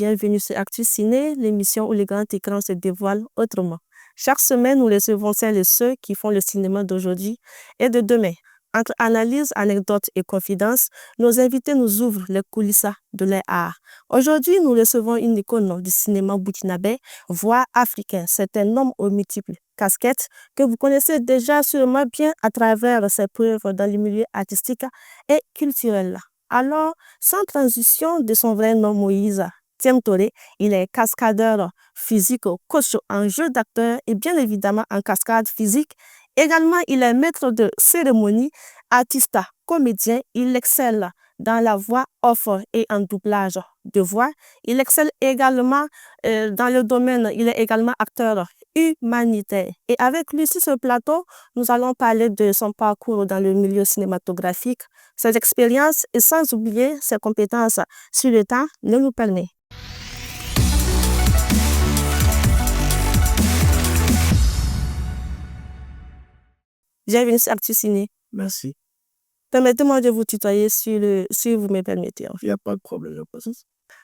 bienvenue sur Actu Ciné, l'émission où les grands écrans se dévoilent autrement. Chaque semaine, nous recevons celles et ceux qui font le cinéma d'aujourd'hui et de demain. Entre analyses, anecdotes et confidences, nos invités nous ouvrent les coulisses de leur art. Aujourd'hui, nous recevons une icône du cinéma burkinabé, voire africain. C'est un homme aux multiples casquettes que vous connaissez déjà sûrement bien à travers ses preuves dans le milieu artistique et culturel. Alors, sans transition de son vrai nom Moïse Thiem Touré, il est cascadeur physique, coach en jeu d'acteur et bien évidemment en cascade physique. Également, il est maître de cérémonie, artiste, comédien. Il excelle dans la voix off et en doublage de voix. Il excelle également dans le domaine, il est également acteur humanitaire. Et avec lui sur ce plateau, nous allons parler de son parcours dans le milieu cinématographique, ses expériences et sans oublier ses compétences sur le temps ne nous permet. Bienvenue sur Actu Ciné. Merci. Permettez-moi de vous tutoyer si vous me permettez. Il n'y a pas de problème.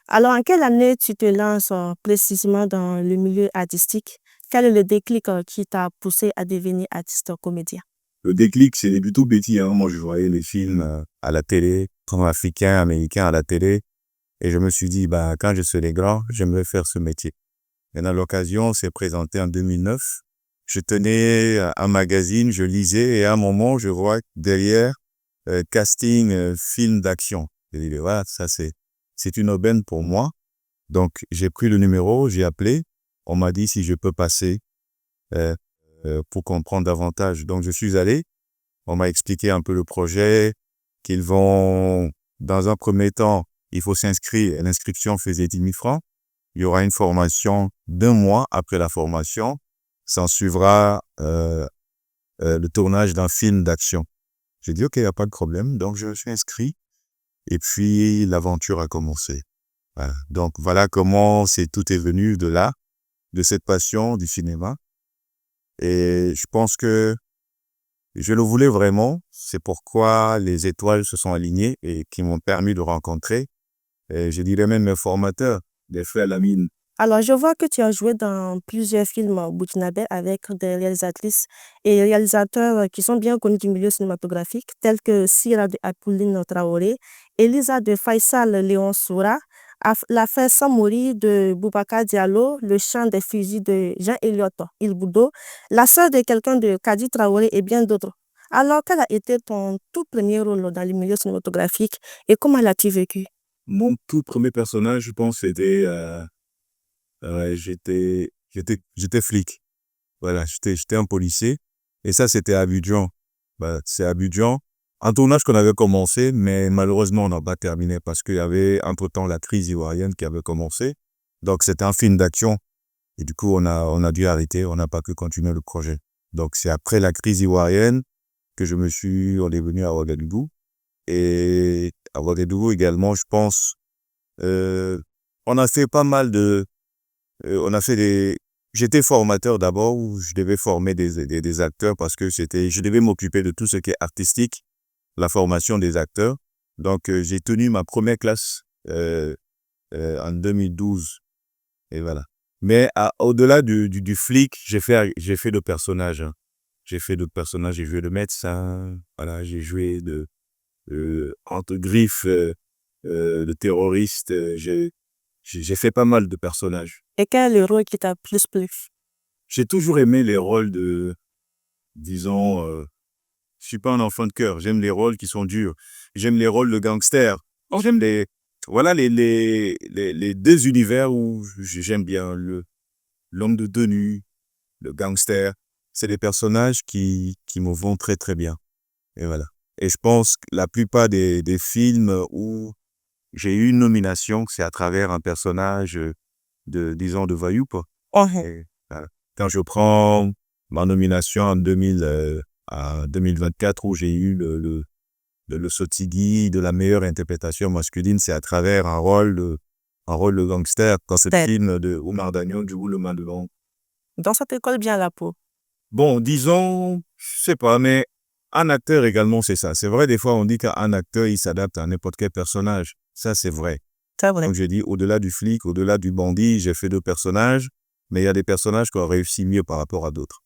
Alors, en quelle année tu te lances précisément dans le milieu artistique? Quel est le déclic qui t'a poussé à devenir artiste comédien? Le déclic, c'est plutôt petit. Moi, je voyais les films à la télé, comme africains, américains à la télé. Et je me suis dit, quand je serai grand, j'aimerais faire ce métier. Et dans l'occasion, s'est présenté en 2009. Je tenais un magazine, je lisais, et à un moment, je vois derrière casting film d'action. J'ai dit, voilà, ça c'est une aubaine pour moi. Donc, j'ai pris le numéro, j'ai appelé. On m'a dit si je peux passer pour comprendre davantage. Donc, je suis allé. On m'a expliqué un peu le projet, qu'ils vont, dans un premier temps, il faut s'inscrire. L'inscription faisait 10 000 francs. Il y aura une formation d'1 mois. Après la formation, s'en suivra le tournage d'un film d'action. J'ai dit, OK, il n'y a pas de problème. Donc, je me suis inscrit. Et puis, l'aventure a commencé. Voilà. Donc, voilà comment tout est venu de là, de cette passion du cinéma. Et je pense que je le voulais vraiment. C'est pourquoi les étoiles se sont alignées et qui m'ont permis de rencontrer, et je dirais même mes formateurs, les frères Lamine. Alors, je vois que tu as joué dans plusieurs films burkinabés avec des réalisatrices et réalisateurs qui sont bien connus du milieu cinématographique, tels que Sira de Apolline Traoré, Elisa de Faisal Léon Soura, L'affaire Samori de Boubacar Diallo, Le chant des fusils de Jean-Eliott Ilboudo, La sœur de quelqu'un de Kadi Traoré et bien d'autres. Alors, quel a été ton tout premier rôle dans le milieu cinématographique et comment l'as-tu vécu? Mon tout premier personnage, je pense, c'était... j'étais flic. Voilà, j'étais un policier. Et ça, c'était à Abidjan. C'est à Abidjan. Un tournage qu'on avait commencé, mais malheureusement, on n'a pas terminé parce qu'il y avait entre-temps la crise ivoirienne qui avait commencé. Donc, c'était un film d'action. Et du coup, on a dû arrêter. On n'a pas pu continuer le projet. Donc, c'est après la crise ivoirienne que on est venu à Ouagadougou. Et à Ouagadougou également, je pense, on a fait pas mal j'étais formateur d'abord où je devais former des acteurs parce que je devais m'occuper de tout ce qui est artistique, la formation des acteurs. Donc, j'ai tenu ma première classe en 2012. Et voilà. Mais au-delà du flic, j'ai fait de personnages. J'ai fait de personnages, j'ai joué de médecin, voilà, j'ai joué entre griffes, de terroriste. J'ai fait pas mal de personnages. Et quel est le rôle qui t'a plus plu? J'ai toujours aimé les rôles disons, je suis pas un enfant de cœur. J'aime les rôles qui sont durs. J'aime les rôles de gangsters. J'aime les deux univers où j'aime bien l'homme de tenue, le gangster. C'est des personnages qui me vont très, très bien. Et voilà. Et je pense que la plupart des films où j'ai eu une nomination, c'est à travers un personnage de voyou, quoi. Et, voilà. Quand je prends ma nomination en 2024 où j'ai eu le Sotigui de la meilleure interprétation masculine, c'est à travers un rôle de gangster dans ce film de Oumar Dagnon, du coup, le main devant. Donc, ça te colle bien à la peau. Bon, disons, je sais pas, mais un acteur également, c'est ça. C'est vrai, des fois, on dit qu'un acteur, il s'adapte à n'importe quel personnage. Ça, c'est vrai. C'est vrai. Donc, j'ai dit, au-delà du flic, au-delà du bandit, j'ai fait 2 personnages, mais il y a des personnages qui ont réussi mieux par rapport à d'autres.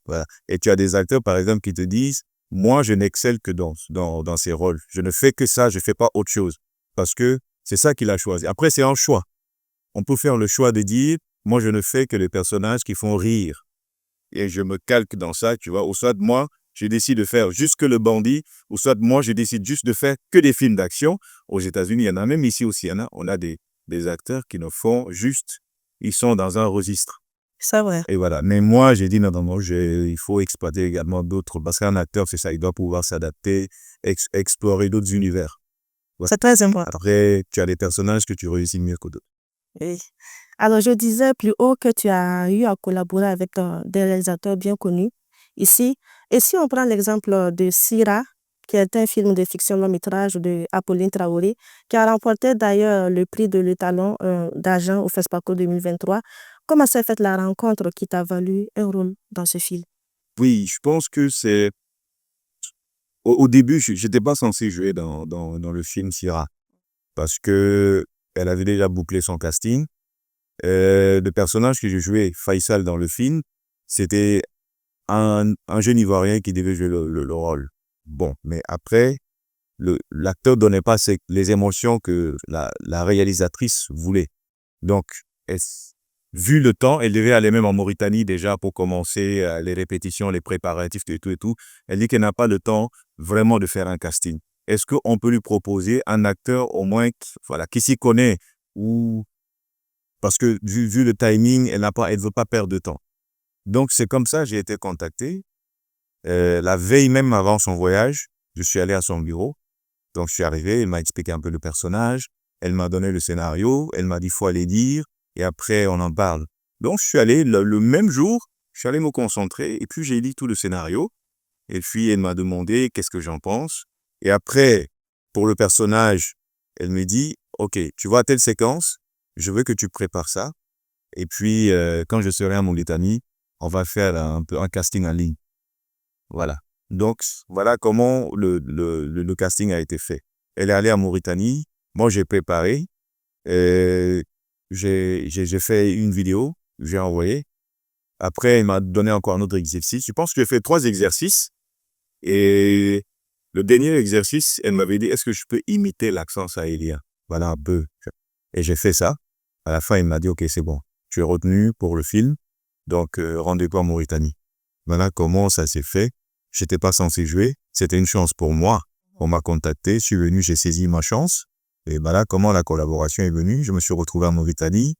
Voilà. Et tu as des acteurs, par exemple, qui te disent, moi, je n'excelle que dans ces rôles. Je ne fais que ça, je ne fais pas autre chose. Parce que c'est ça qu'il a choisi. Après, c'est un choix. On peut faire le choix de dire, moi, je ne fais que les personnages qui font rire. Et je me calque dans ça, tu vois. Ou soit moi, je décide de faire juste que le bandit, ou soit moi, je décide juste de faire que des films d'action. Aux États-Unis, il y en a, même ici aussi, il y en a. On a des acteurs qui ne font juste, ils sont dans un registre. C'est vrai. Et voilà. Mais moi, j'ai dit, non, il faut exploiter également d'autres, parce qu'un acteur, c'est ça, il doit pouvoir s'adapter, explorer d'autres univers. Ouais. C'est très important. Après, tu as des personnages que tu réussis mieux que d'autres. Oui. Alors, je disais plus haut que tu as eu à collaborer avec des réalisateurs bien connus ici. Et si on prend l'exemple de Sira, qui est un film de fiction long métrage de Apolline Traoré, qui a remporté d'ailleurs le prix de l'étalon d'argent au FESPACO 2023. Comment s'est faite la rencontre qui t'a valu un rôle dans ce film? Oui, je pense que c'est... Au début, je n'étais pas censé jouer dans le film Sira, parce que elle avait déjà bouclé son casting. Le personnage que j'ai joué, Faisal, dans le film, c'était un jeune Ivoirien qui devait jouer le rôle. Bon, mais après, l'acteur donnait pas les émotions que la réalisatrice voulait. Donc, vu le temps, elle devait aller même en Mauritanie déjà pour commencer les répétitions, les préparatifs et tout et tout. Elle dit qu'elle n'a pas le temps vraiment de faire un casting. Est-ce qu'on peut lui proposer un acteur au moins qui s'y connaît, ou parce que vu le timing, elle veut pas perdre de temps. Donc, c'est comme ça que j'ai été contacté. La veille même avant son voyage, je suis allé à son bureau. Donc, je suis arrivé, elle m'a expliqué un peu le personnage. Elle m'a donné le scénario. Elle m'a dit, il faut aller lire. Et après, on en parle. Donc, je suis allé le même jour, je suis allé me concentrer. Et puis, j'ai lu tout le scénario. Et puis, elle m'a demandé qu'est-ce que j'en pense. Et après, pour le personnage, elle me dit, OK, tu vois telle séquence, je veux que tu prépares ça. Et puis, quand je serai en Mauritanie, on va faire un casting en ligne. Voilà. Donc, voilà comment le casting a été fait. Elle est allée en Mauritanie. Moi, j'ai préparé. J'ai fait une vidéo. J'ai envoyé. Après, elle m'a donné encore un autre exercice. Je pense que j'ai fait 3 exercices. Et le dernier exercice, elle m'avait dit, est-ce que je peux imiter l'accent sahélien? Voilà un peu. Et j'ai fait ça. À la fin, il m'a dit, OK, c'est bon. Tu es retenu pour le film. Donc, rendez-vous en Mauritanie. Voilà comment ça s'est fait. J'étais pas censé jouer. C'était une chance pour moi. On m'a contacté. Je suis venu, j'ai saisi ma chance. Et voilà comment la collaboration est venue. Je me suis retrouvé en Mauritanie,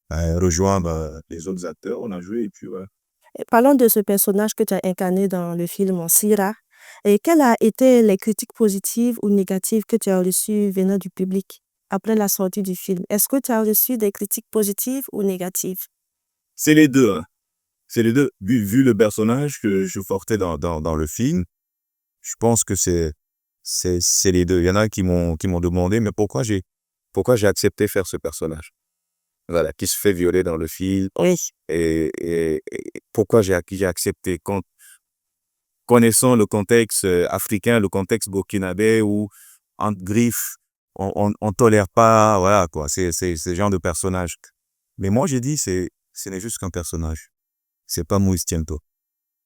rejoindre les autres acteurs. On a joué et puis voilà. Et parlons de ce personnage que tu as incarné dans le film Sira. Et quelles ont été les critiques positives ou négatives que tu as reçues venant du public après la sortie du film? Est-ce que tu as reçu des critiques positives ou négatives? C'est les deux. Hein. C'est les deux. Vu le personnage que je portais dans le film, je pense que c'est les deux. Il y en a qui m'ont demandé, mais pourquoi j'ai accepté faire ce personnage? Voilà, qui se fait violer dans le film. Oui. Et pourquoi j'ai accepté, connaissant le contexte africain, le contexte burkinabé, où entre griffes, on tolère pas, voilà quoi, c'est ce genre de personnage. Mais moi j'ai dit, ce n'est juste qu'un personnage. C'est pas Moïse Tiento.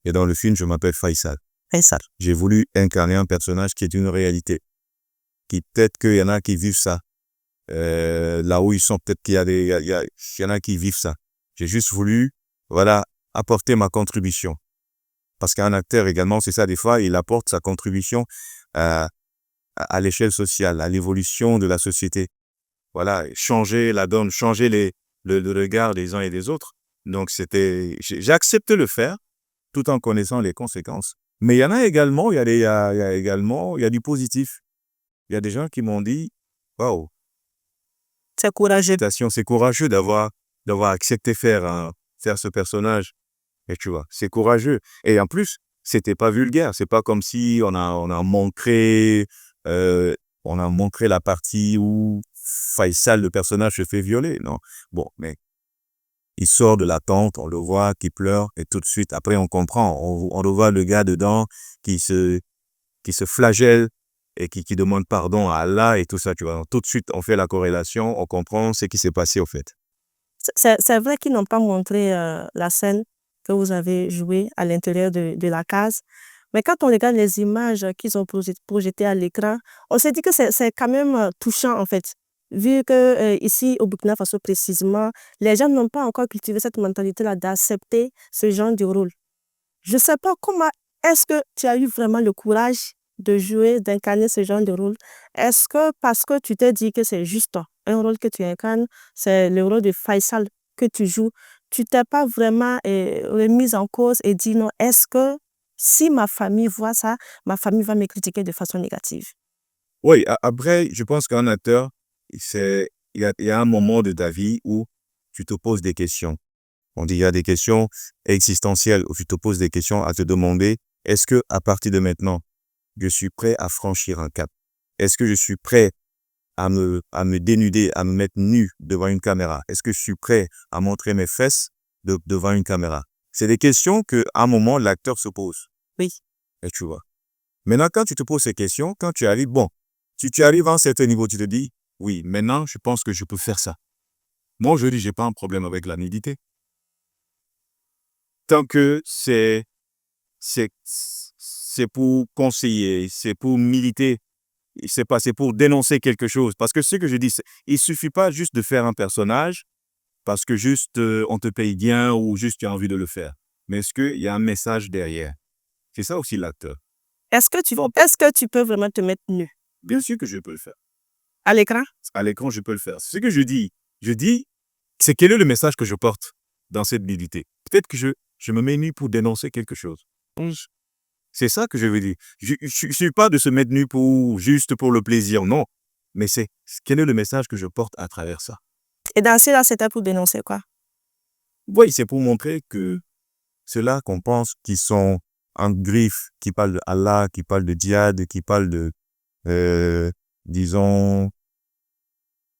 Et dans le film, je m'appelle Faisal. Faisal. J'ai voulu incarner un personnage qui est une réalité. Qui peut-être qu'il y en a qui vivent ça. Là où ils sont, peut-être qu'il y en a qui vivent ça. J'ai juste voulu, voilà, apporter ma contribution. Parce qu'un acteur également, c'est ça, des fois, il apporte sa contribution à l'échelle sociale, à l'évolution de la société. Voilà, changer la donne, changer le regard des uns et des autres. Donc, j'ai accepté de le faire, tout en connaissant les conséquences. Mais il y en a également, il y a du positif. Il y a des gens qui m'ont dit, waouh, c'est courageux. C'est courageux d'avoir accepté faire ce personnage. Et tu vois, c'est courageux. Et en plus, c'était pas vulgaire. C'est pas comme si on a montré la partie où Faisal, le personnage, se fait violer. Non. Bon, mais il sort de la tente, on le voit qui pleure, et tout de suite, après, on comprend. On le voit le gars dedans qui se flagelle, et qui demande pardon à Allah et tout ça, tu vois. Tout de suite, on fait la corrélation, on comprend ce qui s'est passé au fait. C'est vrai qu'ils n'ont pas montré la scène que vous avez jouée à l'intérieur de la case. Mais quand on regarde les images qu'ils ont projetées à l'écran, on s'est dit que c'est quand même touchant en fait. Vu que ici au Burkina Faso précisément, les gens n'ont pas encore cultivé cette mentalité-là d'accepter ce genre de rôle. Je ne sais pas comment est-ce que tu as eu vraiment le courage de jouer, d'incarner ce genre de rôle. Est-ce que parce que tu t'es dit que c'est juste un rôle que tu incarnes, c'est le rôle de Faisal que tu joues, tu t'es pas vraiment remise en cause et dit non, est-ce que si ma famille voit ça, ma famille va me critiquer de façon négative? Oui, après, je pense qu'un acteur, il y a un moment de ta vie où tu te poses des questions. On dit il y a des questions existentielles où tu te poses des questions à te demander, est-ce que à partir de maintenant, je suis prêt à franchir un cap? Est-ce que je suis prêt à me dénuder, à me mettre nu devant une caméra? Est-ce que je suis prêt à montrer mes fesses devant une caméra? C'est des questions qu'à un moment, l'acteur se pose. Oui. Et tu vois. Maintenant, quand tu te poses ces questions, quand tu arrives, bon, si tu arrives à un certain niveau, tu te dis, oui, maintenant, je pense que je peux faire ça. Moi, je dis, j'ai pas un problème avec la nudité. Tant que c'est pour conseiller, c'est pour militer, c'est pour dénoncer quelque chose. Parce que ce que je dis, il suffit pas juste de faire un personnage parce que juste on te paye bien ou juste tu as envie de le faire. Mais est-ce qu'il y a un message derrière? C'est ça aussi l'acteur. Est-ce que tu peux vraiment te mettre nu Bien sûr que je peux le faire. à l'écran? À l'écran, je peux le faire. Ce que je dis, c'est quel est le message que je porte dans cette nudité? Peut-être que je me mets nu pour dénoncer quelque chose. C'est ça que je veux dire. Je ne suis pas de se mettre nu juste pour le plaisir, non. Mais c'est quel est le message que je porte à travers ça? Et dans ce là, c'était pour dénoncer quoi? Oui, c'est pour montrer que ceux-là qu'on pense qui sont en griffe, qui parlent de Allah, qui parlent de djihad, qui parlent de, disons,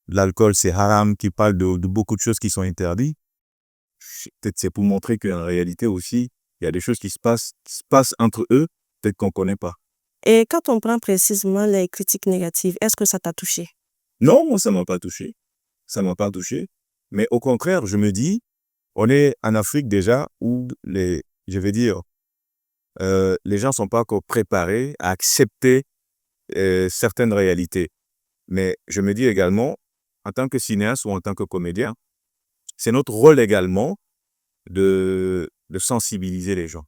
l'alcool c'est haram, qui parlent de beaucoup de choses qui sont interdites. Peut-être c'est pour montrer qu'en réalité aussi, il y a des choses qui se passent entre eux, peut-être qu'on ne connaît pas. Et quand on prend précisément les critiques négatives, est-ce que ça t'a touché? Non, moi, ça ne m'a pas touché. Ça ne m'a pas touché. Mais au contraire, je me dis, on est en Afrique déjà où les gens ne sont pas encore préparés à accepter certaines réalités. Mais je me dis également, en tant que cinéaste ou en tant que comédien, c'est notre rôle également de sensibiliser les gens.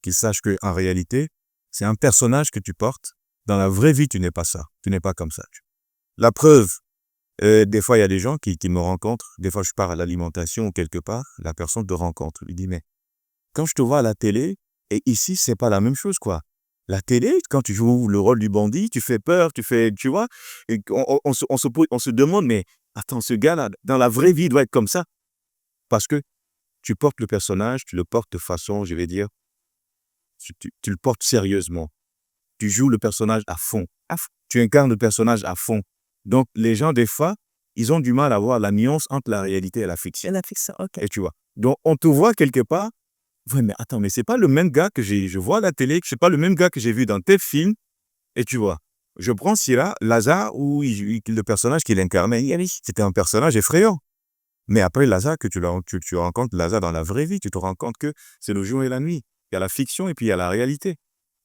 Qu'ils sachent qu'en réalité, c'est un personnage que tu portes. Dans la vraie vie, tu n'es pas ça. Tu n'es pas comme ça. La preuve, des fois, il y a des gens qui me rencontrent. Des fois, je pars à l'alimentation ou quelque part. La personne te rencontre. Il dit, mais quand je te vois à la télé, et ici, c'est pas la même chose, quoi. La télé, quand tu joues le rôle du bandit, tu fais peur, tu vois, et on se demande, mais attends, ce gars-là, dans la vraie vie, il doit être comme ça. Parce que tu portes le personnage, tu le portes de façon, je vais dire, tu le portes sérieusement. Tu joues le personnage à fond. Tu incarnes le personnage à fond. Donc, les gens, des fois, ils ont du mal à voir la nuance entre la réalité et la fiction. Et la fiction, ok. Et tu vois. Donc, on te voit quelque part. Ouais, mais attends, mais c'est pas le même gars que je vois à la télé, c'est pas le même gars que j'ai vu dans tel film. Et tu vois. Je prends Syrah, Lazare, où le personnage qu'il incarnait, c'était un personnage effrayant. Mais après Lazare, tu rencontres Lazare dans la vraie vie, tu te rends compte que c'est le jour et la nuit. Il y a la fiction et puis il y a la réalité.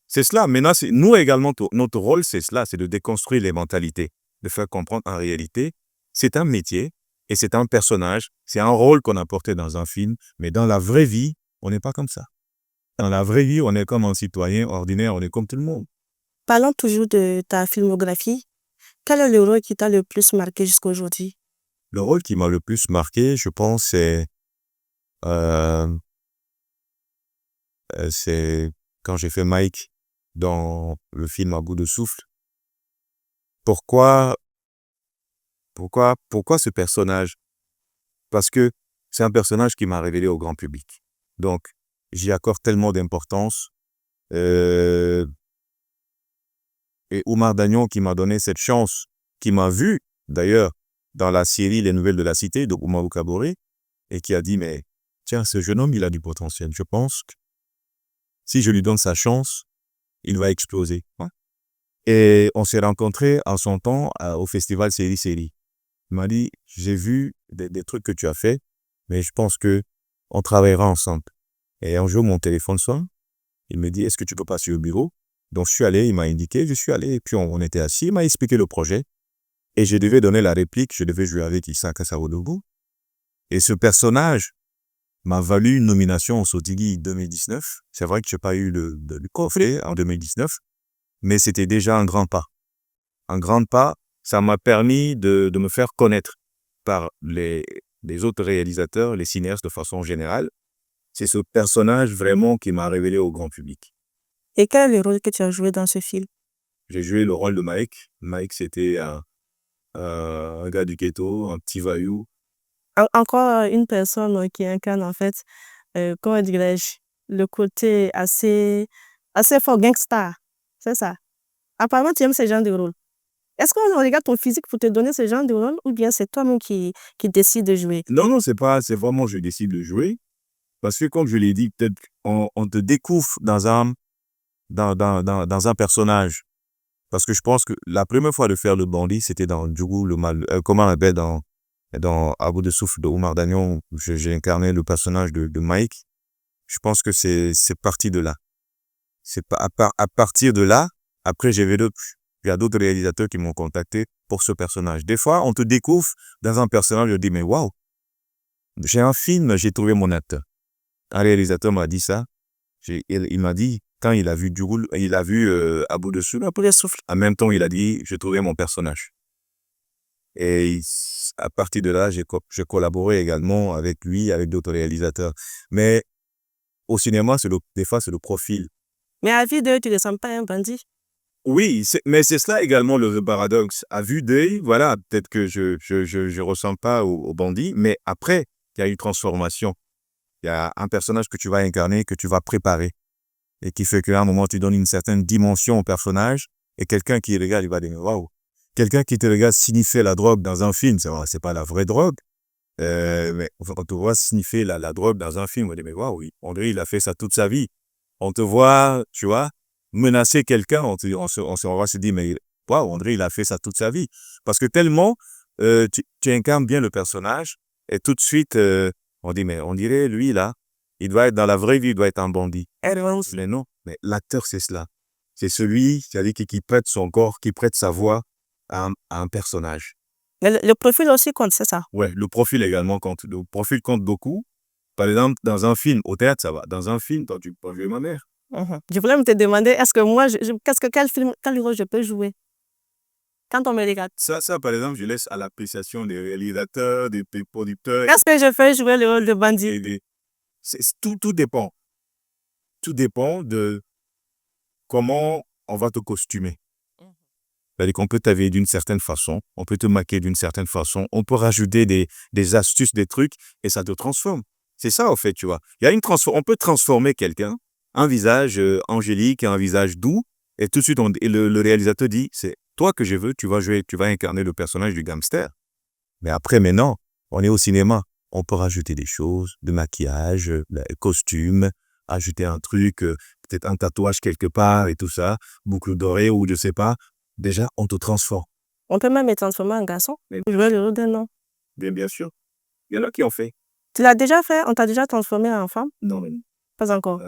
C'est cela. Maintenant, nous également, notre rôle, c'est cela, c'est de déconstruire les mentalités, de faire comprendre en réalité, c'est un métier et c'est un personnage, c'est un rôle qu'on a porté dans un film, mais dans la vraie vie, on n'est pas comme ça. Dans la vraie vie, on est comme un citoyen ordinaire, on est comme tout le monde. Parlons toujours de ta filmographie. Quel est le rôle qui t'a le plus marqué jusqu'à aujourd'hui? Le rôle qui m'a le plus marqué, je pense, c'est quand j'ai fait Mike dans le film À bout de souffle. Pourquoi ce personnage? Parce que c'est un personnage qui m'a révélé au grand public. Donc, j'y accorde tellement d'importance. Et Oumar Dagnon qui m'a donné cette chance, qui m'a vu, d'ailleurs, dans la série Les Nouvelles de la Cité de Oumarou Kaboré, et qui a dit, mais tiens, ce jeune homme, il a du potentiel. Je pense que si je lui donne sa chance, il va exploser. Et on s'est rencontrés en son temps au festival Série Série. Il m'a dit, j'ai vu des trucs que tu as fait, mais je pense que on travaillera ensemble. Et un jour, mon téléphone sonne. Il me dit, est-ce que tu peux passer au bureau? Donc, je suis allé, il m'a indiqué, je suis allé, et puis on était assis, il m'a expliqué le projet. Et je devais donner la réplique, je devais jouer avec Issa Kassarodougou. Et ce personnage m'a valu une nomination au Sotigui 2019. C'est vrai que je n'ai pas eu le coffret en 2019, mais c'était déjà un grand pas. Un grand pas, ça m'a permis de me faire connaître par les autres réalisateurs, les cinéastes de façon générale. C'est ce personnage vraiment qui m'a révélé au grand public. Et quel est le rôle que tu as joué dans ce film? J'ai joué le rôle de Mike. Mike, c'était un gars du ghetto, un petit voyou. Encore une personne qui incarne en fait, comment dirais-je, le côté assez fort gangster. C'est ça. Apparemment, tu aimes ce genre de rôle. Est-ce qu'on regarde ton physique pour te donner ce genre de rôle ou bien c'est toi-même qui décide de jouer? Non, c'est vraiment je décide de jouer. Parce que comme je l'ai dit, peut-être on te découvre dans un personnage. Parce que je pense que la première fois de faire le bandit, c'était dans Djougou, comment on appelle dans À bout de souffle de Oumar Dagnon, j'ai incarné le personnage de Mike. Je pense que c'est parti de là. C'est à partir de là, après il y a d'autres réalisateurs qui m'ont contacté pour ce personnage. Des fois, on te découvre dans un personnage, je dis mais waouh, j'ai un film, j'ai trouvé mon acteur. Un réalisateur m'a dit ça. Il m'a dit, quand il a vu Djougou, il a vu À bout de souffle, en même temps, il a dit, j'ai trouvé mon personnage. Et à partir de là, j'ai collaboré également avec lui, avec d'autres réalisateurs. Mais au cinéma, des fois, c'est le profil. Mais à vue d'œil, tu ne ressembles pas à un bandit. Oui, mais c'est cela également le paradoxe. À vue d'œil, voilà, peut-être que je ressemble pas au bandit, mais après, il y a une transformation. Il y a un personnage que tu vas incarner, que tu vas préparer, et qui fait qu'à un moment, tu donnes une certaine dimension au personnage, et quelqu'un qui regarde, il va dire, waouh. Quelqu'un qui te regarde sniffer la drogue dans un film, c'est pas la vraie drogue, mais on te voit sniffer la drogue dans un film, on dit, mais waouh, on dirait il a fait ça toute sa vie. On te voit, tu vois, menacer quelqu'un, on va se dire, mais waouh, on dirait il a fait ça toute sa vie. Parce que tellement, tu incarnes bien le personnage, et tout de suite, on dit, mais on dirait, lui, là, il doit être dans la vraie vie, il doit être un bandit. Mais non, mais l'acteur, c'est cela. C'est celui, c'est-à-dire qui prête son corps, qui prête sa voix à un personnage. Mais le profil aussi compte, c'est ça? Ouais, le profil également compte. Le profil compte beaucoup. Par exemple, dans un film, au théâtre, ça va. Dans un film, toi, tu peux jouer ma mère. Je voulais me te demander, est-ce que moi, quel rôle je peux jouer quand on me regarde? Ça, par exemple, je laisse à l'appréciation des réalisateurs, des producteurs. Est-ce que je peux jouer le rôle de bandit? Tout dépend. Tout dépend de comment on va te costumer. C'est-à-dire qu'on peut t'habiller d'une certaine façon, on peut te maquiller d'une certaine façon, on peut rajouter des astuces, des trucs, et ça te transforme. C'est ça, en fait, tu vois. On peut transformer quelqu'un, un visage angélique et un visage doux, et tout de suite, le réalisateur dit, c'est toi que je veux, tu vas incarner le personnage du gangster. Mais après, maintenant, on est au cinéma. On peut rajouter des choses, de maquillage, costume, ajouter un truc, peut-être un tatouage quelque part et tout ça, boucle dorée ou je sais pas. Déjà, on te transforme. On peut même être transformé en garçon pour jouer le rôle d'un homme. Bien sûr. Il y en a qui ont fait. Tu l'as déjà fait? On t'a déjà transformé en femme? Non, Pas encore.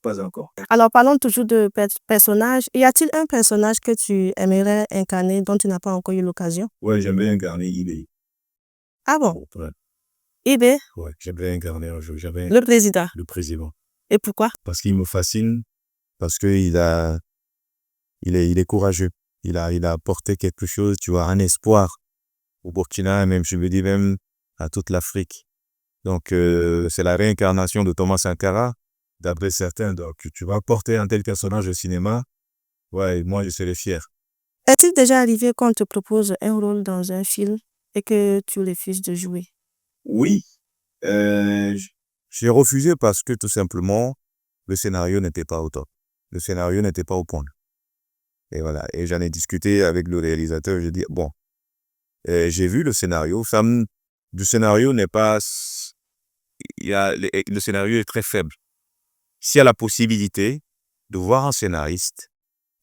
pas encore. Alors, parlons toujours de personnages. Y a-t-il un personnage que tu aimerais incarner dont tu n'as pas encore eu l'occasion? Ouais, j'aimerais incarner Ibé. Ah bon? Ouais. Ibé? Ouais, j'aimerais incarner un jour. Le président. Le président. Et pourquoi? Parce qu'il me fascine, parce qu'il il est courageux. Il a apporté quelque chose, tu vois, un espoir au Burkina, même, je me dis même à toute l'Afrique. Donc, c'est la réincarnation de Thomas Sankara, d'après certains. Donc, tu vas porter un tel personnage au cinéma, ouais, moi, je serais fier. Est-il déjà arrivé qu'on te propose un rôle dans un film et que tu refuses de jouer? Oui. J'ai refusé parce que, tout simplement, le scénario n'était pas au top. Le scénario n'était pas au point. Et voilà. Et j'en ai discuté avec le réalisateur. J'ai dit, bon, j'ai vu le scénario. Le scénario n'est pas... le scénario est très faible. S'il y a la possibilité de voir un scénariste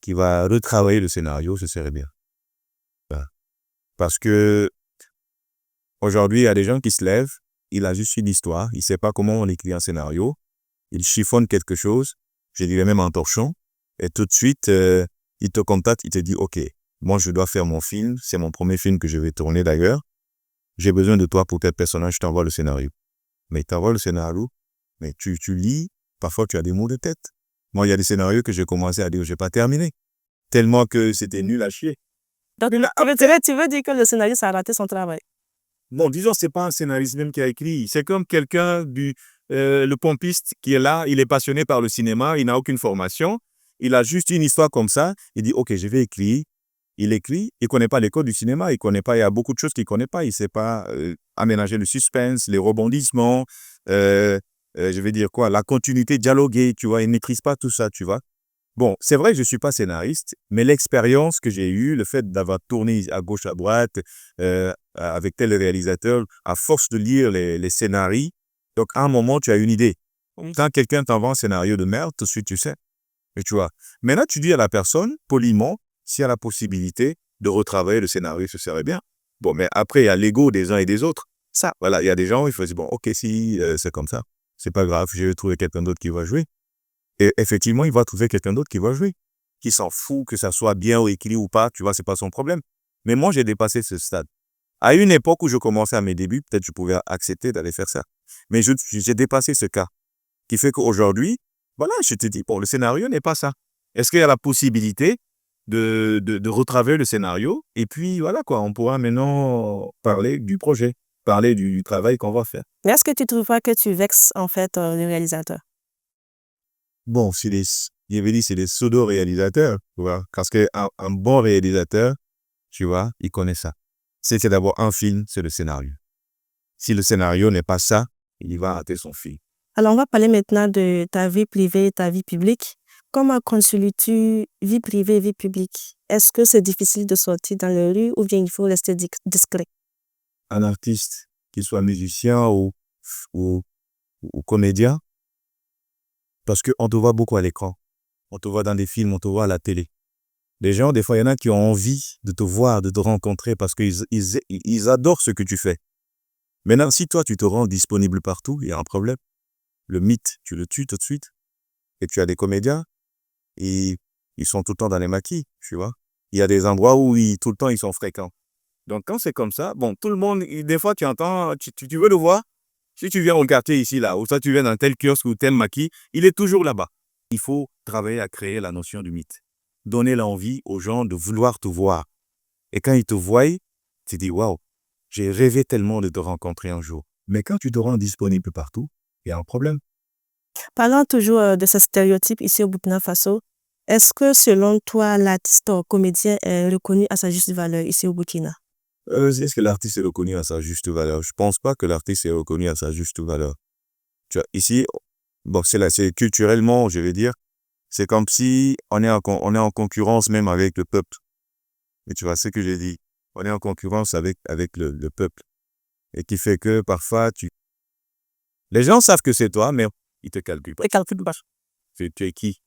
qui va retravailler le scénario, ce serait bien. Voilà. Parce que aujourd'hui, il y a des gens qui se lèvent, il a juste une histoire, il ne sait pas comment on écrit un scénario, il chiffonne quelque chose, je dirais même en torchon, et tout de suite, il te contacte, il te dit, OK, moi je dois faire mon film, c'est mon premier film que je vais tourner d'ailleurs, j'ai besoin de toi pour tel personnage, je t'envoie le scénario. Mais il t'envoie le scénario, mais tu lis, parfois tu as des mots de tête. Moi, il y a des scénarios que j'ai commencé à dire, je n'ai pas terminé, tellement que c'était nul à chier. Donc, Mais là, tu veux dire que le scénariste a raté son travail? bon, disons, c'est pas un scénariste même qui a écrit. C'est comme quelqu'un le pompiste qui est là, il est passionné par le cinéma, il n'a aucune formation, il a juste une histoire comme ça, il dit, OK, je vais écrire. Il écrit, il connaît pas les codes du cinéma, il connaît pas, il y a beaucoup de choses qu'il connaît pas, il sait pas aménager le suspense, les rebondissements, je vais dire quoi, la continuité dialoguée, tu vois, il maîtrise pas tout ça, tu vois. Bon, c'est vrai que je suis pas scénariste, mais l'expérience que j'ai eue, le fait d'avoir tourné à gauche, à droite, avec tel réalisateur, à force de lire les scénarios, donc à un moment, tu as une idée. Quand quelqu'un t'envoie un scénario de merde, tout de suite, tu sais. Et tu vois. Maintenant, tu dis à la personne, poliment, s'il y a la possibilité de retravailler le scénario, ce serait bien. Bon, mais après, il y a l'ego des uns et des autres. Ça, voilà, il y a des gens, il faut dire, bon, OK, si c'est comme ça, c'est pas grave, je vais trouver quelqu'un d'autre qui va jouer. Et effectivement, il va trouver quelqu'un d'autre qui va jouer, qui s'en fout que ça soit bien écrit ou pas, tu vois, c'est pas son problème. Mais moi, j'ai dépassé ce stade. À une époque où je commençais à mes débuts, peut-être je pouvais accepter d'aller faire ça. Mais j'ai dépassé ce cas, qui fait qu'aujourd'hui, voilà, je te dis, bon, le scénario n'est pas ça. Est-ce qu'il y a la possibilité de retravailler le scénario? Et puis, voilà, quoi, on pourra maintenant parler du projet, parler du travail qu'on va faire. Mais est-ce que tu trouves pas que tu vexes, en fait, le réalisateur? Bon, c'est des pseudo-réalisateurs, tu vois, parce qu'un bon réalisateur, tu vois, il connaît ça. C'est d'abord un film, c'est le scénario. Si le scénario n'est pas ça, il va rater son film. Alors, on va parler maintenant de ta vie privée et ta vie publique. Comment concilies-tu vie privée et vie publique? Est-ce que c'est difficile de sortir dans la rue ou bien il faut rester discret? Un artiste, qu'il soit musicien ou comédien, parce qu'on te voit beaucoup à l'écran. On te voit dans des films, on te voit à la télé. Des gens, des fois, il y en a qui ont envie de te voir, de te rencontrer parce qu'ils adorent ce que tu fais. Maintenant, si toi, tu te rends disponible partout, il y a un problème. Le mythe, tu le tues tout de suite. Et tu as des comédiens, et ils sont tout le temps dans les maquis, tu vois. Il y a des endroits où tout le temps, ils sont fréquents. Donc, quand c'est comme ça, bon, tout le monde, des fois, tu entends, tu veux le voir. Si tu viens au quartier ici, là, ou ça, tu viens dans tel kiosque ou tel maquis, il est toujours là-bas. Il faut travailler à créer la notion du mythe. Donner l'envie aux gens de vouloir te voir. Et quand ils te voient, tu dis, waouh, j'ai rêvé tellement de te rencontrer un jour. Mais quand tu te rends disponible partout, il y a un problème. Parlant toujours de ce stéréotype ici au Burkina Faso, est-ce que selon toi, l'artiste comédien est reconnu à sa juste valeur ici au Burkina? Est-ce que l'artiste est reconnu à sa juste valeur? Je pense pas que l'artiste est reconnu à sa juste valeur. Tu vois, ici, bon, c'est culturellement, je vais dire, c'est comme si on est en concurrence même avec le peuple. Mais tu vois ce que j'ai dit? On est en concurrence avec le peuple. Et qui fait que parfois, les gens savent que c'est toi, mais ils te calculent pas. Et calcule pas. Tu es qui?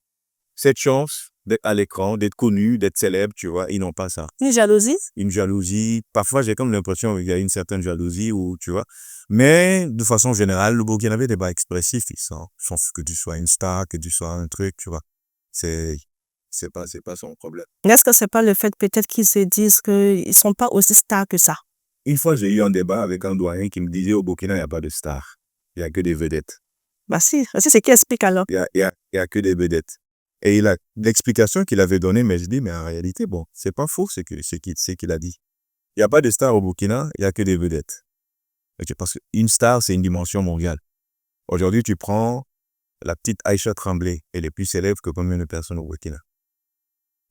Cette chance d'être à l'écran, d'être connu, d'être célèbre, tu vois, ils n'ont pas ça. Une jalousie? Une jalousie. Parfois, j'ai comme l'impression qu'il y a une certaine jalousie, ou tu vois. Mais de façon générale, le Burkinabé n'est pas expressif. Ils s'en foutent que tu sois une star, que tu sois un truc, tu vois. C'est pas son problème. Mais est-ce que c'est pas le fait peut-être qu'ils se disent qu'ils sont pas aussi stars que ça? Une fois, j'ai eu un débat avec un doyen qui me disait au Burkina, il n'y a pas de stars. Il n'y a que des vedettes. Bah si, c'est ce qui explique alors. Il y a que des vedettes. Et l'explication qu'il avait donnée, mais je dis, mais en réalité, bon, c'est pas faux ce qu'il a dit. Il n'y a pas de stars au Burkina, il n'y a que des vedettes. Parce qu'une star, c'est une dimension mondiale. Aujourd'hui, tu prends la petite Aïcha Tremblay, elle est plus célèbre que combien de personnes au Burkina.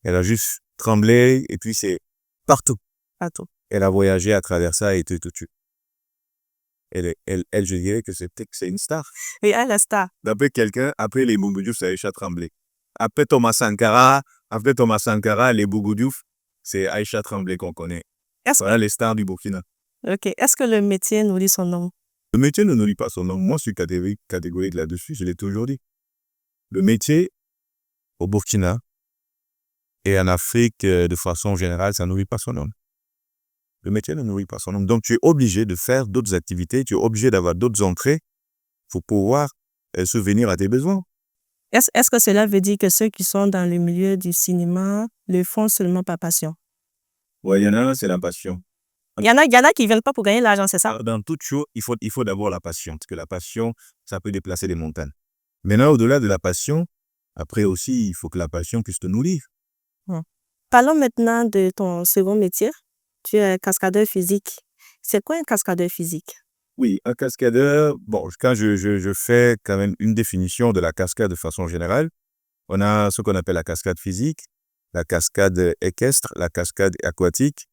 Elle a juste tremblé, et puis c'est partout. Partout. Elle a voyagé à travers ça et tout. Elle, je dirais que c'est une star. Et elle, la star. D'après quelqu'un, après les Boubou Diouf, c'est Aïcha Tremblay. Après Thomas Sankara, les Boubou Diouf, c'est Aïcha Tremblay qu'on connaît. Voilà les stars du Burkina. Ok. Est-ce que le métier nourrit son nom? Le métier ne nourrit pas son nom. Moi, je suis catégorique là-dessus, je l'ai toujours dit. Le métier, au Burkina, Et en Afrique, de façon générale, ça ne nourrit pas son homme. Le métier ne nourrit pas son homme. Donc, tu es obligé de faire d'autres activités, tu es obligé d'avoir d'autres entrées pour pouvoir subvenir à tes besoins. Est-ce que cela veut dire que ceux qui sont dans le milieu du cinéma le font seulement par passion? Oui, il y en a, c'est la passion. Il y en a qui viennent pas pour gagner de l'argent, c'est ça? Dans toute chose, il faut d'abord la passion, parce que la passion, ça peut déplacer des montagnes. Maintenant, au-delà de la passion, après aussi, il faut que la passion puisse te nourrir. Parlons maintenant de ton second métier. Tu es cascadeur physique. C'est quoi un cascadeur physique? Oui, un cascadeur, bon, quand je fais quand même une définition de la cascade de façon générale, on a ce qu'on appelle la cascade physique, la cascade équestre, la cascade aquatique,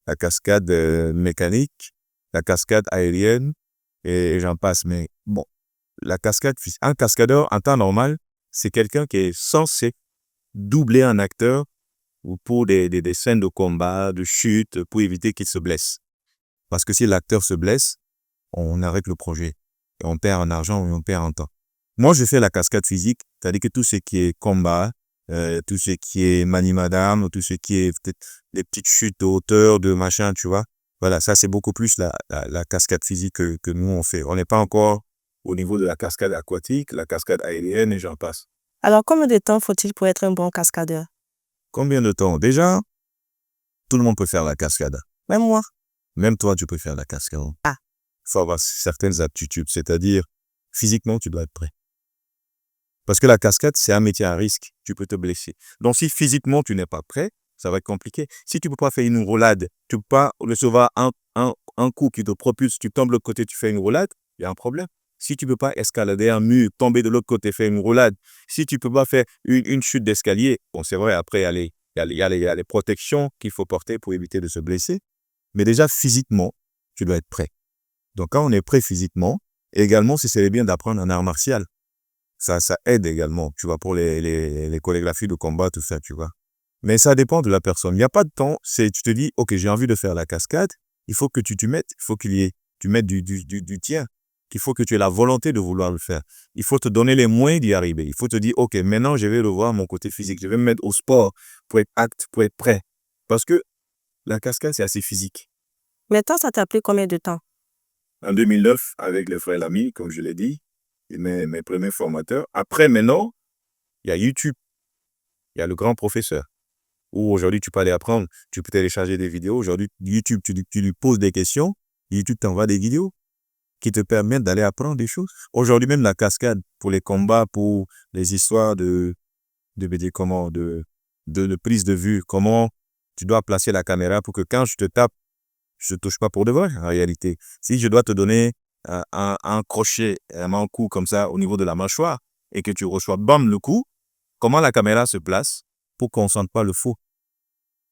la cascade mécanique, la cascade aérienne, et j'en passe. Mais bon, la cascade physique, un cascadeur en temps normal, c'est quelqu'un qui est censé doubler un acteur pour des scènes de combat, de chute, pour éviter qu'il se blesse. Parce que si l'acteur se blesse, on arrête le projet. Et on perd en argent et on perd en temps. Moi, je fais la cascade physique, c'est-à-dire que tout ce qui est combat, tout ce qui est maniement d'armes, tout ce qui est peut-être des petites chutes de hauteur, de machin, tu vois. Voilà, ça, c'est beaucoup plus la cascade physique que nous, on fait. On n'est pas encore au niveau de la cascade aquatique, la cascade aérienne et j'en passe. Alors, combien de temps faut-il pour être un bon cascadeur? Combien de temps? Déjà, tout le monde peut faire la cascade. Même moi. Même toi, tu peux faire la cascade. Ah. Il faut avoir certaines aptitudes, c'est-à-dire physiquement, tu dois être prêt. Parce que la cascade, c'est un métier à risque. Tu peux te blesser. Donc, si physiquement, tu n'es pas prêt, ça va être compliqué. Si tu ne peux pas faire une roulade, tu ne peux pas recevoir un coup qui te propulse, tu tombes de l'autre côté, tu fais une roulade, il y a un problème. Si tu ne peux pas escalader un mur, tomber de l'autre côté, faire une roulade, si tu ne peux pas faire une chute d'escalier, bon, c'est vrai, après, il y a les protections qu'il faut porter pour éviter de se blesser. Mais déjà, physiquement, tu dois être prêt. Donc, quand on est prêt physiquement, également, c'est bien d'apprendre un art martial. Ça aide également, tu vois, pour les chorégraphies de combat, tout ça, tu vois. Mais ça dépend de la personne. Il n'y a pas de temps. Tu te dis, OK, j'ai envie de faire la cascade. Il faut que tu mettes, il faut tu mettes du tien. Il faut que tu aies la volonté de vouloir le faire. Il faut te donner les moyens d'y arriver. Il faut te dire, OK, maintenant, je vais revoir mon côté physique. Je vais me mettre au sport pour être apte, pour être prêt. Parce que la cascade, c'est assez physique. Mais toi, ça t'a pris combien de temps? En 2009, avec le frère Lamy, comme je l'ai dit, et mes premiers formateurs. Après, maintenant, il y a YouTube. Il y a le grand professeur. Où aujourd'hui, tu peux aller apprendre. Tu peux télécharger des vidéos. Aujourd'hui, YouTube, tu lui poses des questions. YouTube t'envoie des vidéos qui te permettent d'aller apprendre des choses. Aujourd'hui, même la cascade, pour les combats, pour les histoires de prise de vue, comment tu dois placer la caméra pour que quand je te tape, je ne touche pas pour de vrai, en réalité. Si je dois te donner un crochet, un coup comme ça au niveau de la mâchoire et que tu reçois bam le coup, comment la caméra se place pour qu'on ne sente pas le faux.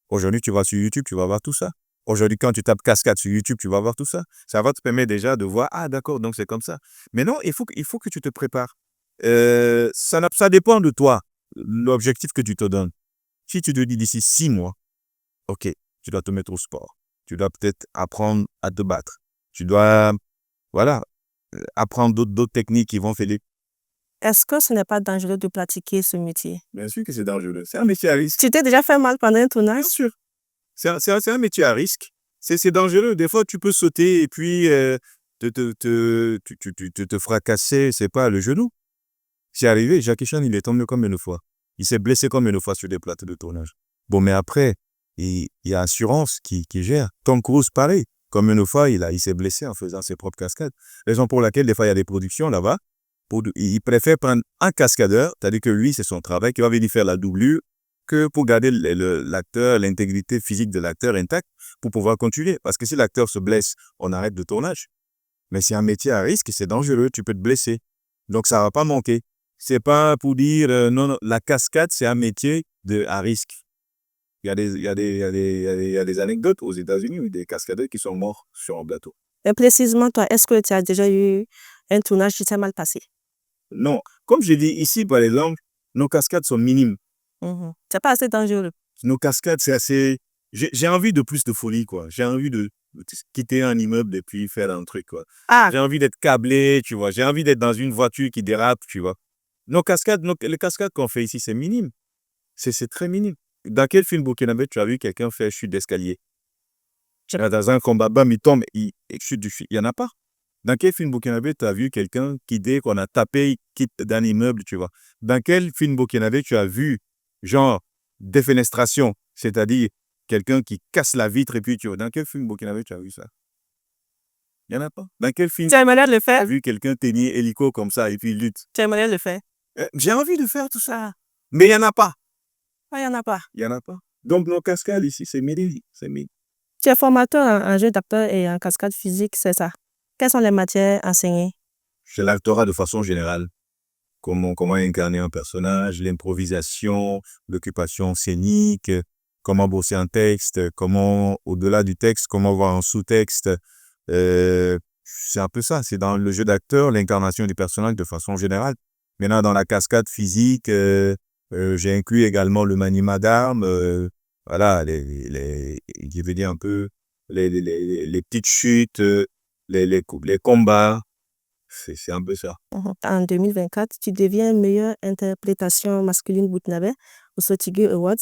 Aujourd'hui, tu vas sur YouTube, tu vas voir tout ça. Aujourd'hui, quand tu tapes cascade sur YouTube, tu vas voir tout ça. Ça va te permettre déjà de voir, ah d'accord, donc c'est comme ça. Mais non, il faut que tu te prépares. Ça dépend de toi, l'objectif que tu te donnes. Si tu te dis d'ici 6 mois, OK, tu dois te mettre au sport. Tu dois peut-être apprendre à te battre. Tu dois, voilà, apprendre d'autres techniques qui vont faire les... Est-ce que ce n'est pas dangereux de pratiquer ce métier? Bien sûr que c'est dangereux. C'est un métier à risque. Tu t'es déjà fait mal pendant un tournage? Bien sûr. C'est un métier à risque. C'est dangereux. Des fois, tu peux sauter et puis te fracasser, c'est pas, le genou. C'est arrivé, Jackie Chan, il est tombé combien de fois? Il s'est blessé combien de fois sur des plateaux de tournage? Bon, mais après, il y a Assurance qui gère. Tom Cruise, pareil. Combien de fois il s'est blessé en faisant ses propres cascades? Raison pour laquelle, des fois, il y a des productions là-bas. Il préfère prendre un cascadeur, c'est-à-dire que lui, c'est son travail, qui va venir faire la doublure, que pour garder l'acteur, l'intégrité physique de l'acteur intacte, pour pouvoir continuer. Parce que si l'acteur se blesse, on arrête le tournage. Mais c'est un métier à risque, c'est dangereux, tu peux te blesser. Donc, ça ne va pas manquer. C'est pas pour dire, non, la cascade, c'est un métier à risque. Il y a des anecdotes aux États-Unis où des cascadeurs qui sont morts sur un bateau. Et précisément, toi, est-ce que tu as déjà eu un tournage qui s'est mal passé? Non. Comme je dis, ici, par exemple, nos cascades sont minimes. C'est pas assez dangereux. Nos cascades, c'est assez... J'ai envie de plus de folie, quoi. J'ai envie de quitter un immeuble et puis faire un truc, quoi. Ah, J'ai envie d'être câblé, tu vois. J'ai envie d'être dans une voiture qui dérape, tu vois. Les cascades qu'on fait ici, c'est minime. C'est très minime. dans quel film burkinabé tu as vu quelqu'un faire chute d'escalier? Dans un combat, bam, il tombe, il chute du chute. Il n'y en a pas. Dans quel film burkinabé tu as vu quelqu'un qui, dès qu'on a tapé, il quitte d'un immeuble, tu vois? Dans quel film burkinabé tu as vu, genre, défenestration, c'est-à-dire quelqu'un qui casse la vitre et puis tu vois? Dans quel film burkinabé tu as vu ça? Il n'y en a pas. Dans quel film Tu aimerais le tu as faire? vu quelqu'un tenir hélico comme ça et puis il lutte? Tu aimerais le faire? J'ai envie de faire tout ça, mais il n'y en a pas. Ah, il n'y en a pas. Il n'y en a pas. Donc, nos cascades ici, c'est midi. C'est midi. Tu es formateur en jeu d'acteur et en cascade physique, c'est ça. Quelles sont les matières enseignées? C'est l'actorat de façon générale. Comment incarner un personnage, l'improvisation, l'occupation scénique, comment bosser un texte, comment, au-delà du texte, comment voir un sous-texte. C'est un peu ça. C'est dans le jeu d'acteur, l'incarnation du personnage de façon générale. Maintenant, dans la cascade physique, j'ai inclus également le maniement d'armes, voilà, je veux dire un peu les petites chutes, les combats. C'est un peu ça. En 2024, tu deviens meilleure interprétation masculine burkinabé au Sotigui Awards.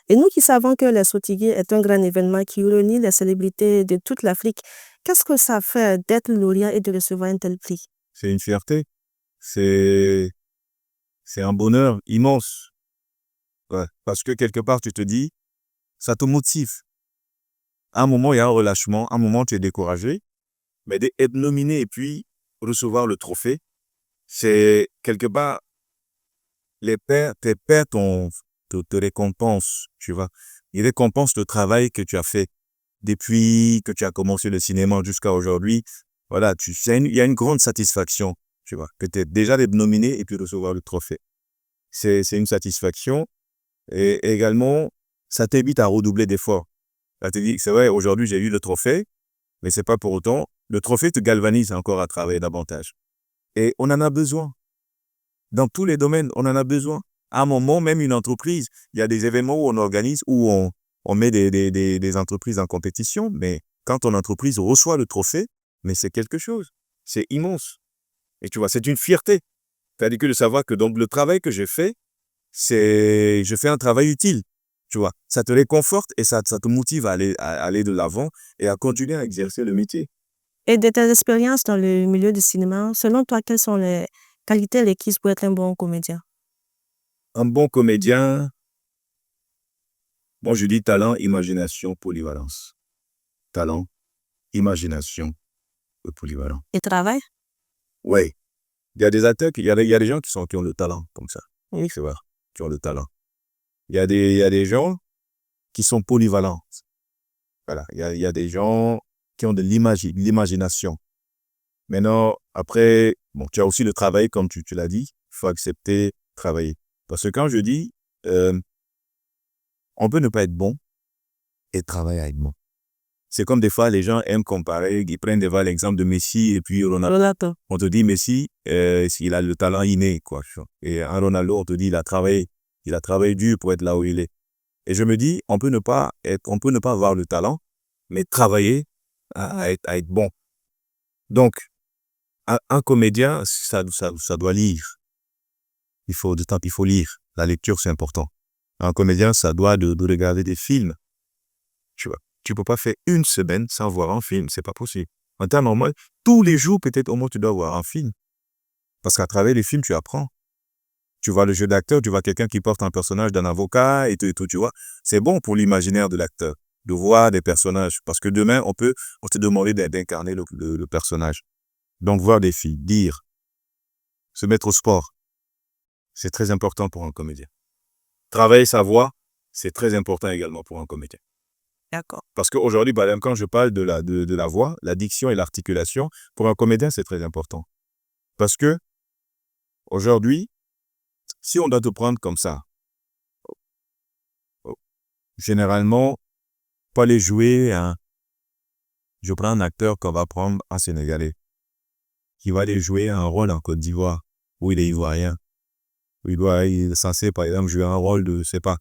Et nous qui savons que le Sotigui est un grand événement qui réunit les célébrités de toute l'Afrique, qu'est-ce que ça fait d'être lauréat et de recevoir un tel prix? C'est une fierté. C'est un bonheur immense. Ouais. Parce que quelque part, tu te dis, ça te motive. À un moment, il y a un relâchement. À un moment, tu es découragé. Mais d'être nominé et puis recevoir le trophée, c'est quelque part, tes pairs te récompensent, tu vois. Ils récompensent le travail que tu as fait depuis que tu as commencé le cinéma jusqu'à aujourd'hui. Voilà, il y a une grande satisfaction, tu vois, que tu es déjà nominé et puis recevoir le trophée. C'est une satisfaction. Et également, ça t'évite à redoubler d'efforts. Ça te dit, c'est vrai, aujourd'hui, j'ai eu le trophée, mais c'est pas pour autant. Le trophée te galvanise encore à travailler davantage. Et on en a besoin. Dans tous les domaines, on en a besoin. À un moment, même une entreprise, il y a des événements où on organise, où on met des entreprises en compétition, mais quand ton entreprise reçoit le trophée, mais c'est quelque chose. C'est immense. Et tu vois, c'est une fierté. C'est-à-dire que de savoir que donc, le travail que j'ai fait, je fais un travail utile. Tu vois, ça te réconforte et ça te motive à aller de l'avant et à continuer à exercer le métier. Et de tes expériences dans le milieu du cinéma, selon toi, quelles sont les qualités requises pour être un bon comédien? Un bon comédien, moi je dis talent, imagination, polyvalence. Talent, imagination et polyvalence. Et travail? Oui. Il y a des acteurs, il y a des gens qui ont le talent comme ça. Oui, c'est vrai, qui ont le talent. Il y a des gens qui sont polyvalents. Voilà, il y a des gens qui ont de l'imagination. Maintenant, après, bon, tu as aussi le travail, comme tu l'as dit, il faut accepter travailler. Parce que quand je dis, on peut ne pas être bon et travailler à être bon. C'est comme des fois, les gens aiment comparer, ils prennent des fois l'exemple de Messi et puis Ronaldo. On te dit, Messi, il a le talent inné, quoi. Et un Ronaldo, on te dit, il a travaillé dur pour être là où il est. Et je me dis, on peut ne pas avoir le talent, mais travailler à être bon. Donc, un comédien, ça doit lire. Il faut lire. La lecture, c'est important. Un comédien, ça doit de regarder des films. Tu vois, tu peux pas faire une semaine sans voir un film, c'est pas possible. En temps normal, tous les jours, peut-être au moins, tu dois voir un film. Parce qu'à travers les films, tu apprends. Tu vois le jeu d'acteur, tu vois quelqu'un qui porte un personnage d'un avocat et tout, tu vois. C'est bon pour l'imaginaire de l'acteur, de voir des personnages. Parce que demain, on te demander d'incarner le personnage. Donc, voir des films, lire, se mettre au sport, c'est très important pour un comédien. Travailler sa voix, c'est très important également pour un comédien. D'accord. Parce qu'aujourd'hui, par exemple, quand je parle de la voix, la diction et l'articulation, pour un comédien, c'est très important. Parce que, aujourd'hui, si on doit te prendre comme ça, généralement, pas les jouer, je prends un acteur qu'on va prendre en Sénégalais, qui va aller jouer un rôle en Côte d'Ivoire, où il est ivoirien. Il est censé, par exemple, jouer un rôle de, je sais pas,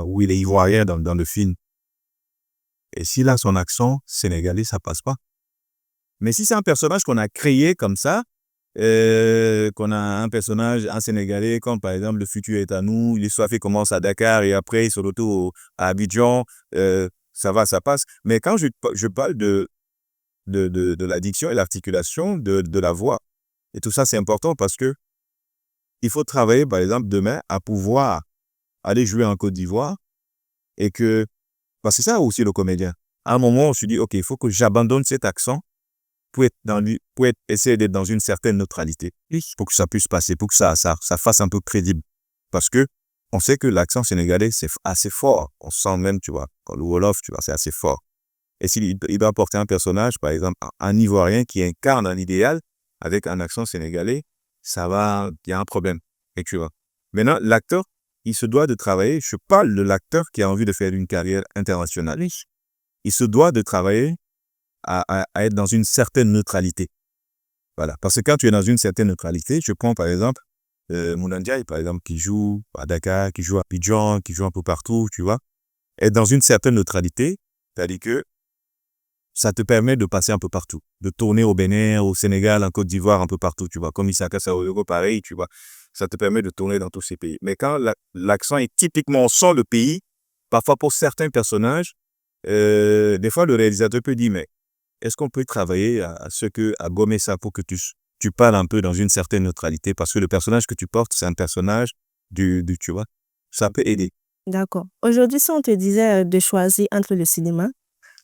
où il est ivoirien dans le film. Et s'il a son accent sénégalais, ça passe pas. Mais si c'est un personnage qu'on a créé comme ça, qu'on a un personnage, un Sénégalais, comme par exemple Le futur est à nous, l'histoire fait commence à Dakar et après il se retrouve à Abidjan, ça va, ça passe. Mais quand je parle de la diction et l'articulation de la voix, et tout ça c'est important parce que il faut travailler par exemple demain à pouvoir aller jouer en Côte d'Ivoire et que, parce que c'est ça aussi le comédien. À un moment, on se dit, OK, il faut que j'abandonne cet accent essayer d'être dans une certaine neutralité, pour que ça puisse passer, pour que ça fasse un peu crédible. Parce que on sait que l'accent sénégalais, c'est assez fort. On sent même, tu vois, quand le Wolof, tu vois, c'est assez fort. Et s'il doit porter un personnage, par exemple, un Ivoirien qui incarne un idéal avec un accent sénégalais, il y a un problème. Et tu vois. Maintenant, l'acteur, il se doit de travailler. Je parle de l'acteur qui a envie de faire une carrière internationale. Il se doit de travailler à être dans une certaine neutralité. Voilà. Parce que quand tu es dans une certaine neutralité, je prends par exemple Mouna Ndiaye, par exemple, qui joue à Dakar, qui joue à Abidjan, qui joue un peu partout, tu vois. Être dans une certaine neutralité, c'est-à-dire que ça te permet de passer un peu partout, de tourner au Bénin, au Sénégal, en Côte d'Ivoire, un peu partout, tu vois. Comme Issaka Saoudou, pareil, tu vois. Ça te permet de tourner dans tous ces pays. Mais quand l'accent est typiquement sans le pays, parfois pour certains personnages, des fois le réalisateur peut dire, mais est-ce qu'on peut travailler à gommer ça pour que tu parles un peu dans une certaine neutralité parce que le personnage que tu portes, c'est un personnage tu vois, ça peut aider. D'accord. Aujourd'hui, si on te disait de choisir entre le cinéma,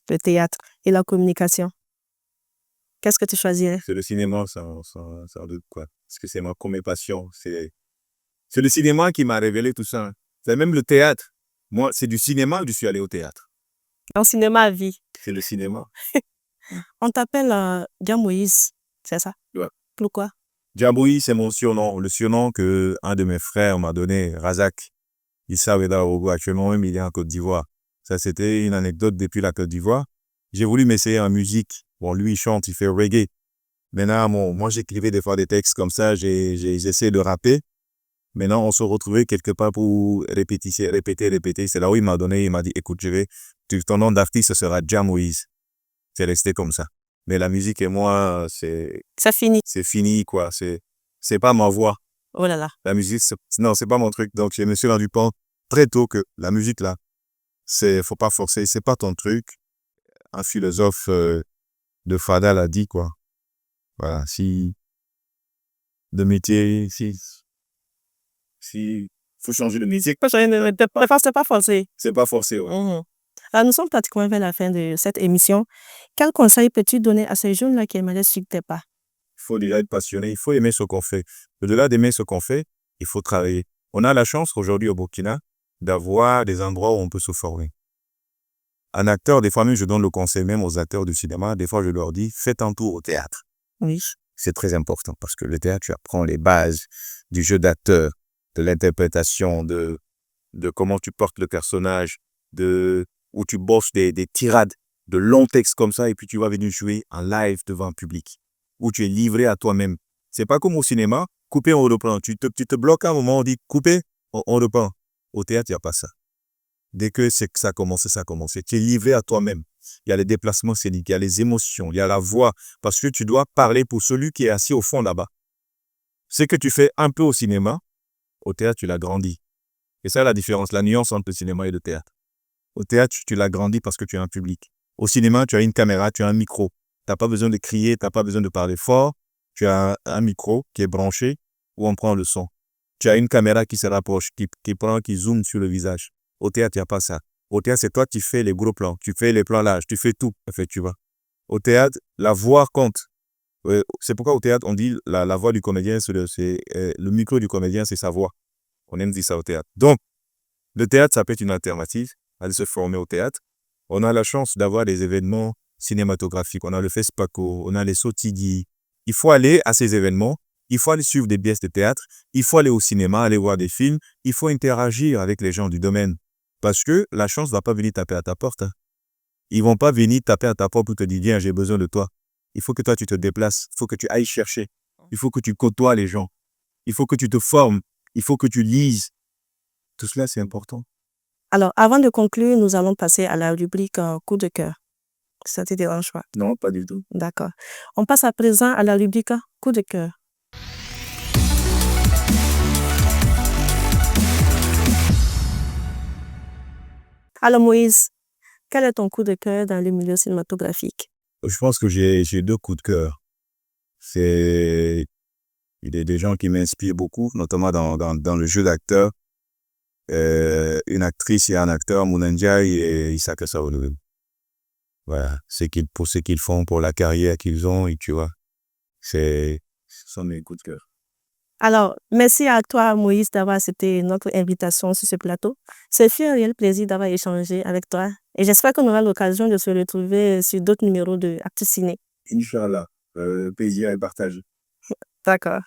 le théâtre et la communication, qu'est-ce que tu choisirais? C'est le cinéma, sans doute, quoi. Parce que c'est mes passions. C'est le cinéma qui m'a révélé tout ça. C'est même le théâtre. Moi, c'est du cinéma que je suis allé au théâtre. En cinéma à vie. C'est le cinéma. On t'appelle Dia Moïse, c'est ça? Ouais. Pourquoi? Djaboui, c'est mon surnom. Le surnom que un de mes frères m'a donné, Razak. Issa Ouedraogo, actuellement même, il est en Côte d'Ivoire. Ça, c'était une anecdote depuis la Côte d'Ivoire. J'ai voulu m'essayer en musique. Bon, lui, il chante, il fait reggae. Maintenant, moi, j'écrivais des fois des textes comme ça, j'ai essayé de rapper. Maintenant, on se retrouvait quelque part pour répéter. C'est là où il m'a dit, écoute, ton nom d'artiste sera Dia Moïse. C'est resté comme ça. Mais la musique et moi, Ça finit. c'est fini, quoi. C'est pas ma voix. Oh là là. La musique, non, c'est pas mon truc. Donc, je me suis rendu compte très tôt que la musique, là, faut pas forcer. C'est pas ton truc. Un philosophe de Fada l'a dit, quoi. Voilà. Faut changer de musique. C'est pas forcé. C'est pas forcé, ouais. Alors, nous sommes pratiquement vers la fin de cette émission. Quel conseil peux-tu donner à ces jeunes-là qui aimeraient suivre tes pas? Il faut déjà être passionné, il faut aimer ce qu'on fait. Au-delà d'aimer ce qu'on fait, il faut travailler. On a la chance aujourd'hui au Burkina d'avoir des endroits où on peut se former. Un acteur, des fois même, je donne le conseil même aux acteurs du cinéma, des fois je leur dis, faites un tour au théâtre. Oui. C'est très important parce que le théâtre, tu apprends les bases du jeu d'acteur, de l'interprétation, de comment tu portes le personnage, où tu bosses des tirades, de longs textes comme ça, et puis tu vas venir jouer en live devant un public, où tu es livré à toi-même. C'est pas comme au cinéma, couper, on reprend. Tu te bloques à un moment, on dit couper, on reprend. Au théâtre, il n'y a pas ça. Dès que ça a commencé, ça a commencé. Tu es livré à toi-même. Il y a les déplacements scéniques, il y a les émotions, il y a la voix, parce que tu dois parler pour celui qui est assis au fond là-bas. Ce que tu fais un peu au cinéma, au théâtre, tu l'as grandi. Et ça, la différence, la nuance entre le cinéma et le théâtre. Au théâtre, tu l'as grandi parce que tu as un public. Au cinéma, tu as une caméra, tu as un micro. Tu n'as pas besoin de crier, tu n'as pas besoin de parler fort. Tu as un micro qui est branché où on prend le son. Tu as une caméra qui se rapproche, qui zoome sur le visage. Au théâtre, il n'y a pas ça. Au théâtre, c'est toi qui fais les gros plans, tu fais les plans larges, tu fais tout, en fait, tu vois. Au théâtre, la voix compte. C'est pourquoi au théâtre, on dit la voix du comédien, le micro du comédien, c'est sa voix. On aime dire ça au théâtre. Donc, le théâtre, ça peut être une alternative à se former au théâtre. On a la chance d'avoir des événements cinématographiques. On a le FESPACO, on a les Sotigui. Il faut aller à ces événements. Il faut aller suivre des pièces de théâtre. Il faut aller au cinéma, aller voir des films. Il faut interagir avec les gens du domaine. Parce que la chance ne va pas venir taper à ta porte. Ils ne vont pas venir taper à ta porte pour te dire, viens, j'ai besoin de toi. Il faut que toi, tu te déplaces. Il faut que tu ailles chercher. Il faut que tu côtoies les gens. Il faut que tu te formes. Il faut que tu lises. Tout cela, c'est important. Alors, avant de conclure, nous allons passer à la rubrique coup de cœur. Ça te dérange pas? Non, pas du tout. D'accord. On passe à présent à la rubrique coup de cœur. Alors Moïse, quel est ton coup de cœur dans le milieu cinématographique? Je pense que j'ai deux coups de cœur. C'est il y a des gens qui m'inspirent beaucoup, notamment dans le jeu d'acteur. Une actrice et un acteur, Mounendia et Isaka Saoulou. Voilà, pour ce qu'ils font, pour la carrière qu'ils ont, et tu vois, ce sont mes coups de cœur. Alors, merci à toi, Moïse, d'avoir accepté notre invitation sur ce plateau. Ce fut un réel plaisir d'avoir échangé avec toi et j'espère qu'on aura l'occasion de se retrouver sur d'autres numéros de Actu Ciné. Inch'Allah, plaisir est partagé. D'accord.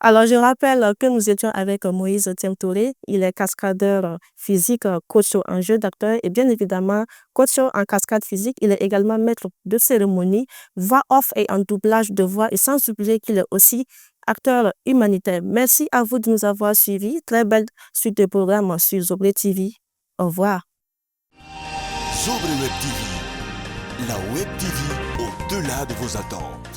Alors, je rappelle que nous étions avec Moïse Tiemtouré. Il est cascadeur physique, coach en jeu d'acteur et bien évidemment coach en cascade physique. Il est également maître de cérémonie, voix off et en doublage de voix et sans oublier qu'il est aussi acteur humanitaire. Merci à vous de nous avoir suivis. Très belle suite de programmes sur Zobré TV. Au revoir. Zobré Web TV, la Web TV au-delà de vos attentes.